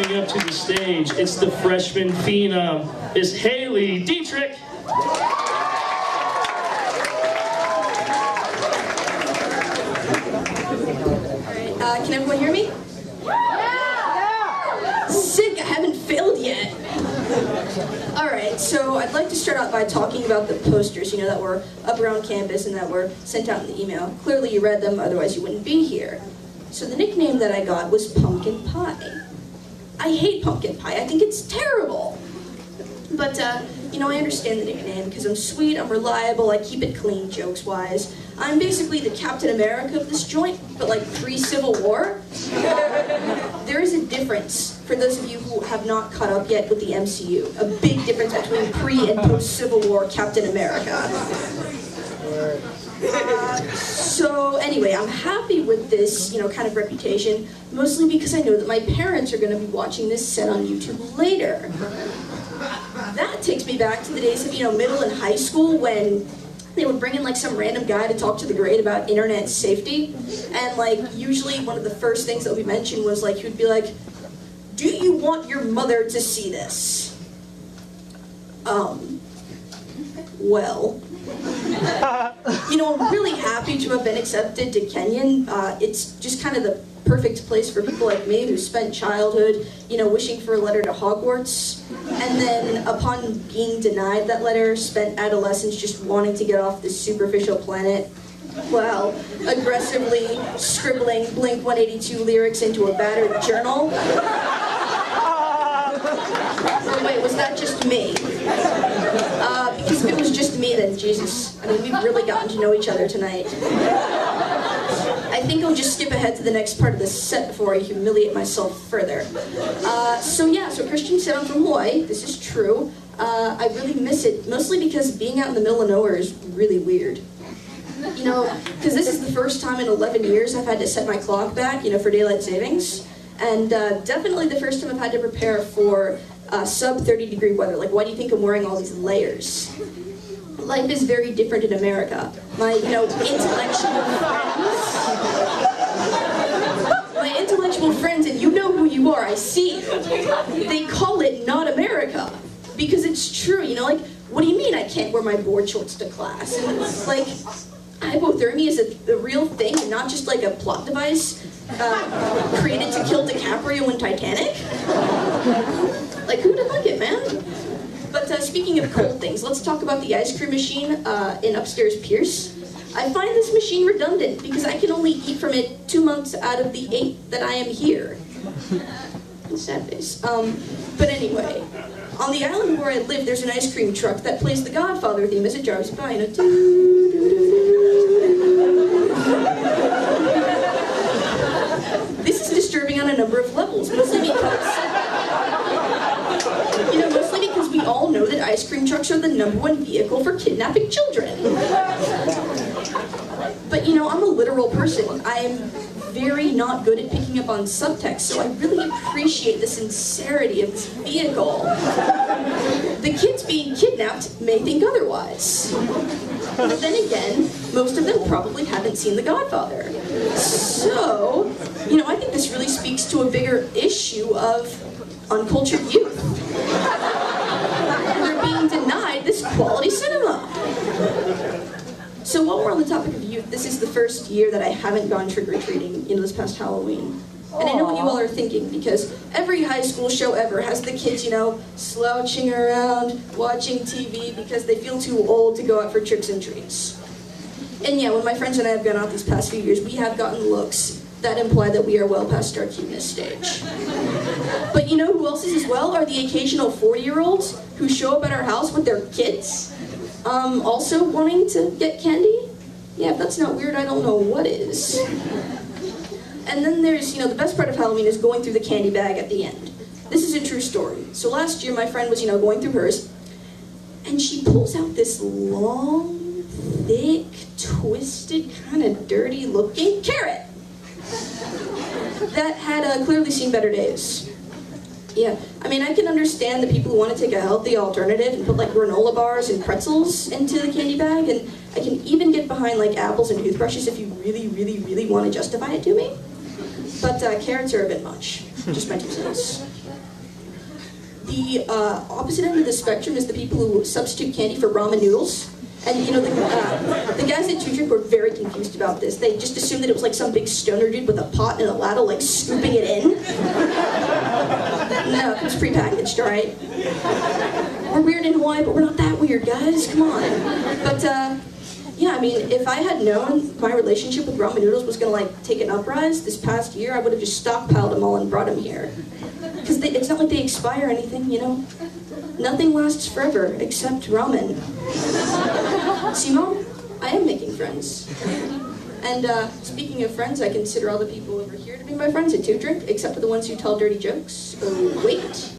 coming up to the stage, it's the freshman phenom, Miss Hayley Dietrich. Can everyone hear me? Yeah! Sick, I haven't failed yet. Alright, so I'd like to start out by talking about the posters, that were up around campus and that were sent out in the email. Clearly you read them, otherwise you wouldn't be here. So the nickname that I got was Pumpkin Pie. I hate pumpkin pie, I think it's terrible. But, I understand the nickname because I'm sweet, I'm reliable, I keep it clean jokes-wise. I'm basically the Captain America of this joint, but like pre-Civil War. There is a difference, for those of you who have not caught up yet with the MCU, a big difference between pre- and post-Civil War Captain America. So anyway, I'm happy with this, kind of reputation, mostly because I know that my parents are going to be watching this set on YouTube later. That takes me back to the days of, middle and high school when they would bring in like some random guy to talk to the grade about internet safety, and like usually one of the first things that would be mentioned was like, he would be like, "Do you want your mother to see this?" Well. I'm really happy to have been accepted to Kenyon. It's just kind of the perfect place for people like me who spent childhood, wishing for a letter to Hogwarts, and then upon being denied that letter, spent adolescence just wanting to get off this superficial planet, while aggressively scribbling Blink-182 lyrics into a battered journal. Or wait, was that just me? Because if it was just me, then Jesus. I mean, we've really gotten to know each other tonight. I think I'll just skip ahead to the next part of the set before I humiliate myself further. So Christian said I'm from Hawaii. This is true. I really miss it, mostly because being out in the middle of nowhere is really weird. Because this is the first time in 11 years I've had to set my clock back, for daylight savings. And definitely the first time I've had to prepare for sub 30-degree weather. Like, why do you think I'm wearing all these layers? Life is very different in America. My, intellectual friends, and you know who you are, I see you. They call it not America. Because it's true, what do you mean I can't wear my board shorts to class? And it's like, hypothermia is a real thing, and not just like a plot device created to kill DiCaprio in Titanic. Like, who'd have thunk it, man? But speaking of cold things, let's talk about the ice cream machine in upstairs Pierce. I find this machine redundant because I can only eat from it 2 months out of the 8 that I am here. Sad face. But anyway, on the island where I live, there's an ice cream truck that plays the Godfather theme as it drives by. This is disturbing on a number of levels, mostly because we all know that ice cream trucks are the #1 vehicle for kidnapping children. But I'm a literal person. I'm very not good at picking up on subtext, so I really appreciate the sincerity of this vehicle. The kids being kidnapped may think otherwise. But then again, most of them probably haven't seen The Godfather. So, I think this really speaks to a bigger issue of uncultured youth. They're being denied this quality cinema. So while we're on the topic of youth, this is the first year that I haven't gone trick-or-treating, this past Halloween. And I know what you all are thinking, because every high school show ever has the kids, slouching around, watching TV because they feel too old to go out for tricks and treats. And yeah, when my friends and I have gone out these past few years, we have gotten looks that imply that we are well past our cuteness stage. But who else is as well are the occasional 40-year-olds who show up at our house with their kids, also wanting to get candy. Yeah, if that's not weird, I don't know what is. And then there's, the best part of Halloween is going through the candy bag at the end. This is a true story. So last year, my friend was, going through hers, and she pulls out this long, thick, twisted, kind of dirty-looking carrot that had clearly seen better days. Yeah, I mean, I can understand the people who want to take a healthy alternative and put like granola bars and pretzels into the candy bag, and I can even get behind like apples and toothbrushes if you really, really, really want to justify it to me. But carrots are a bit much. Just my 2 cents. The opposite end of the spectrum is the people who substitute candy for ramen noodles. And you know, the guys at 2 Drink were very confused about this. They just assumed that it was like some big stoner dude with a pot and a ladle, like scooping it in. No, it's prepackaged, alright? We're weird in Hawaii, but we're not that weird, guys. Come on. But yeah, I mean, if I had known my relationship with ramen noodles was gonna like take an uprise this past year, I would have just stockpiled them all and brought them here. Because it's not like they expire or anything, you know? Nothing lasts forever except ramen. See, Mom? I am making friends. And speaking of friends, I consider all the people over here to be my friends at 2 Drink, except for the ones who tell dirty jokes. Oh, wait.